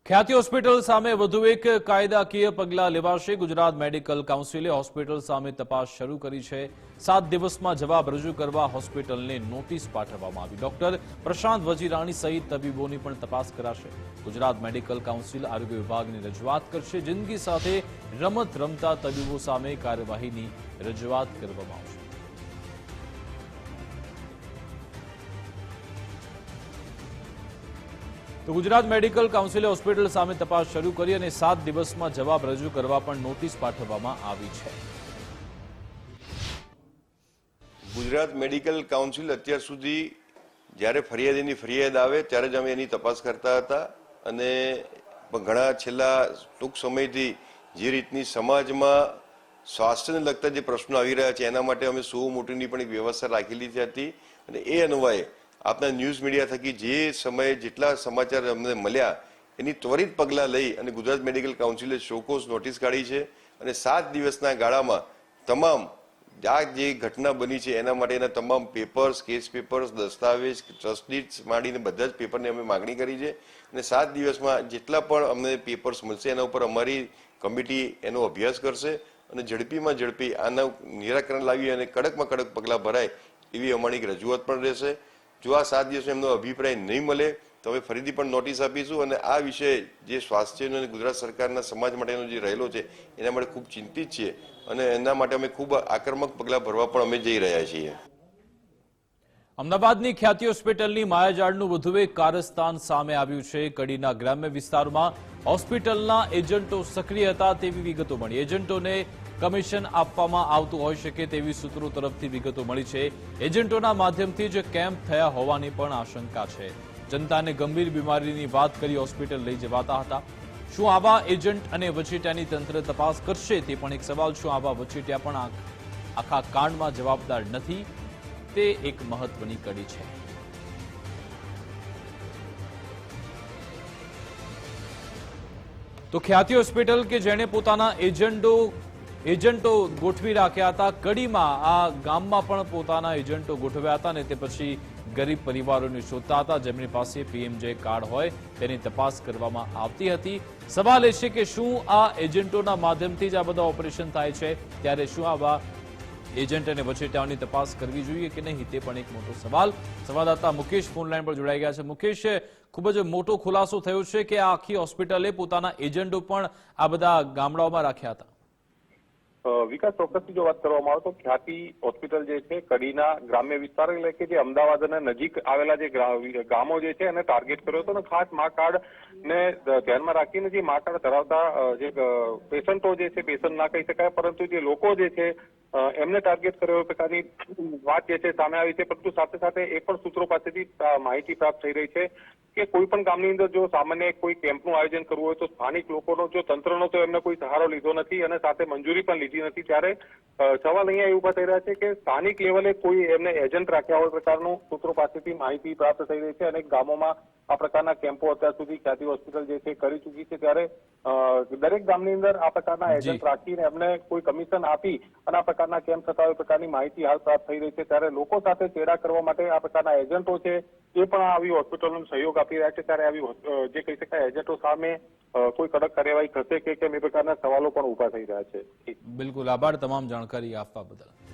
ખ્યાતિ હોસ્પિટલ સામે વધુ એક કાયદાકીય પગલાં લેવાશે। ગુજરાત મેડિકલ કાઉન્સિલે હોસ્પિટલ સામે તપાસ શરૂ કરી છે। 7 દિવસમાં જવાબ રજૂ કરવા હોસ્પિટલને નોટિસ પાઠવવામાં આવી। ડોક્ટર પ્રશાંત વજીરાણી સહિત તબીબોની પણ તપાસ કરાશે। ગુજરાત મેડિકલ કાઉન્સિલ આરોગ્ય વિભાગની રજૂઆત કરશે। જિંદગી સાથે રમત રમતા તબીબો સામે કાર્યવાહીની રજૂઆત કરવામાં આવશે। તો ગુજરાત મેડિકલ કાઉન્સિલે હોસ્પિટલ સામે તપાસ શરૂ કરી અને 7 દિવસમાં જવાબ રજૂ કરવા પણ નોટિસ પાઠવવામાં આવી છે। ગુજરાત મેડિકલ કાઉન્સિલ અત્યાર સુધી જ્યારે ફરિયાદીની ફરિયાદ આવે ત્યારે જ અમે એની તપાસ કરતા હતા અને ઘણા છેલ્લા ટૂંક સમયથી જે રીતની સમાજમાં સ્વાસ્થ્યને લગતા જે પ્રશ્નો આવી રહ્યા છે એના માટે અમે સો મોટીની પણ એક વ્યવસ્થા રાખેલી હતી અને એ અન્વયે આપના ન્યૂઝ મીડિયા થકી જે સમયે જેટલા સમાચાર અમને મળ્યા એની ત્વરિત પગલાં લઈ અને ગુજરાત મેડિકલ કાઉન્સિલે શોકોઝ નોટિસ કાઢી છે અને 7 દિવસના ગાળામાં તમામ આ જે ઘટના બની છે એના માટેના તમામ પેપર્સ, કેસ પેપર્સ, દસ્તાવેજ, ટ્રસ્ટડીડ્સ માંડીને બધા જ પેપરની અમે માગણી કરી છે અને 7 દિવસમાં જેટલા પણ અમને પેપર્સ મળશે એના ઉપર અમારી કમિટી એનો અભ્યાસ કરશે અને ઝડપીમાં ઝડપી આના નિરાકરણ લાવી અને કડકમાં કડક પગલાં ભરાય એવી અમારી રજૂઆત પણ રહેશે। જો આ 7 દિવસમાં એમનો અભિપ્રાય નહીં મળે તો અમે ફરીથી પણ નોટિસ આપીશું અને આ વિષય જે સ્વાસ્થ્યનો અને ગુજરાત સરકારના સમાજ માટેનો જે રહેલો છે એના માટે ખૂબ ચિંતિત છીએ અને એના માટે અમે ખૂબ આક્રમક પગલાં ભરવા પણ અમે જઈ રહ્યા છીએ। અમદાવાદની ખ્યાતિ હોસ્પિટલની માયાજાળનું વધુ એક કારસ્તાન સામે આવ્યું છે। કડીના ગ્રામ્ય વિસ્તારમાં હોસ્પિટલના એજન્ટો સક્રિય હતા તેવી વિગતો મળી। એજન્ટોને કમિશન આપવામાં આવતું હોઈ શકે તેવી સૂત્રો તરફથી વિગતો મળી છે। એજન્ટોના માધ્યમથી જ કેમ્પ થયા હોવાની પણ આશંકા છે। જનતાને ગંભીર બીમારીની વાત કરી હોસ્પિટલ લઈ જવાતા હતા। શું આવા એજન્ટ અને વચેટિયાની તંત્ર તપાસ કરશે તે પણ એક સવાલ। શું આવા વચેટિયા પણ આખા કાંડમાં જવાબદાર નથી તે એક મહત્વની કડી છે। તો ખ્યાતિ હોસ્પિટલ કે જેણે પોતાના એજન્ટો ગોઠવી રાખ્યા હતા, કડીમાં આ ગામમાં પણ પોતાના એજન્ટો ગોઠવ્યા હતા અને તે પછી ગરીબ પરિવારોને શોધતા હતા જેમની પાસે પીએમજે કાર્ડ હોય તેની તપાસ કરવામાં આવતી હતી। સવાલ એ છે કે શું આ એજન્ટોના માધ્યમથી જ આ બધા ઓપરેશન થાય છે, ત્યારે શું આવા એજન્ટ અને વચેટિયાઓની તપાસ કરવી જોઈએ કે નહીં તે પણ એક મોટો સવાલ। સંવાદદાતા મુકેશ ફોનલાઈન પર જોડાઈ ગયા છે। મુકેશ, ખૂબ જ મોટો ખુલાસો થયો છે કે આ આખી હોસ્પિટલે પોતાના એજન્ટો પણ આ બધા ગામડાઓમાં રાખ્યા હતા। વિકાસ, ચોક્કસથી જો વાત કરવામાં આવે તો ખ્યાતિ હોસ્પિટલ જે છે કડીના ગ્રામ્ય વિસ્તાર એટલે કે જે અમદાવાદ અને નજીક આવેલા જે ગામો જે છે એને ટાર્ગેટ કર્યો હતો અને ખાસ મા કાર્ડ ને ધ્યાનમાં રાખીને જે મા કાર્ડ ધરાવતા જે પેશન્ટો જે છે, પેશન્ટ ના કહી શકાય પરંતુ જે લોકો જે છે એમને ટાર્ગેટ કર્યો પ્રકારની વાત જે છે સામે આવી છે। પરંતુ સાથે સાથે એ પણ સૂત્રો પાસેથી માહિતી પ્રાપ્ત થઈ રહી છે કે કોઈ પણ ગામની અંદર જો સામાન્ય કોઈ કેમ્પનું આયોજન કરવું હોય તો સ્થાનિક લોકોનો જો તંત્રનો તો એમને કોઈ સહારો લીધો નથી અને સાથે મંજૂરી પણ લીધી નથી। ત્યારે સવાલ અહીંયા એ ઉભા થઈ રહ્યા છે કે સ્થાનિક લેવલે કોઈ એમને એજન્ટ રાખ્યા હોય પ્રકારનું સૂત્રો પાસેથી માહિતી પ્રાપ્ત થઈ રહી છે। અનેક ગામોમાં આ પ્રકારના કેમ્પો અત્યાર સુધી ખ્યાતિ હોસ્પિટલ જે છે કરી ચૂકી છે। ત્યારે દરેક ગામની અંદર આ પ્રકારના એજન્ટ રાખીને એમને કોઈ કમિશન આપી અને આ પ્રકારના કેમ્પ થતા હોય પ્રકારની માહિતી હાલ પ્રાપ્ત થઈ રહી છે। ત્યારે લોકો સાથે ચેડા કરવા માટે આ પ્રકારના એજન્ટો છે એ પણ આવી હોસ્પિટલનો સહયોગ આપી રહ્યા છે। ત્યારે આવી જે કહી શકાય એજન્ટો સામે કોઈ કડક કાર્યવાહી થશે કે કેમ એ પ્રકારના સવાલો પણ ઉભા થઈ રહ્યા છે। બિલકુલ, આભાર તમામ જાણકારી આપવા બદલ।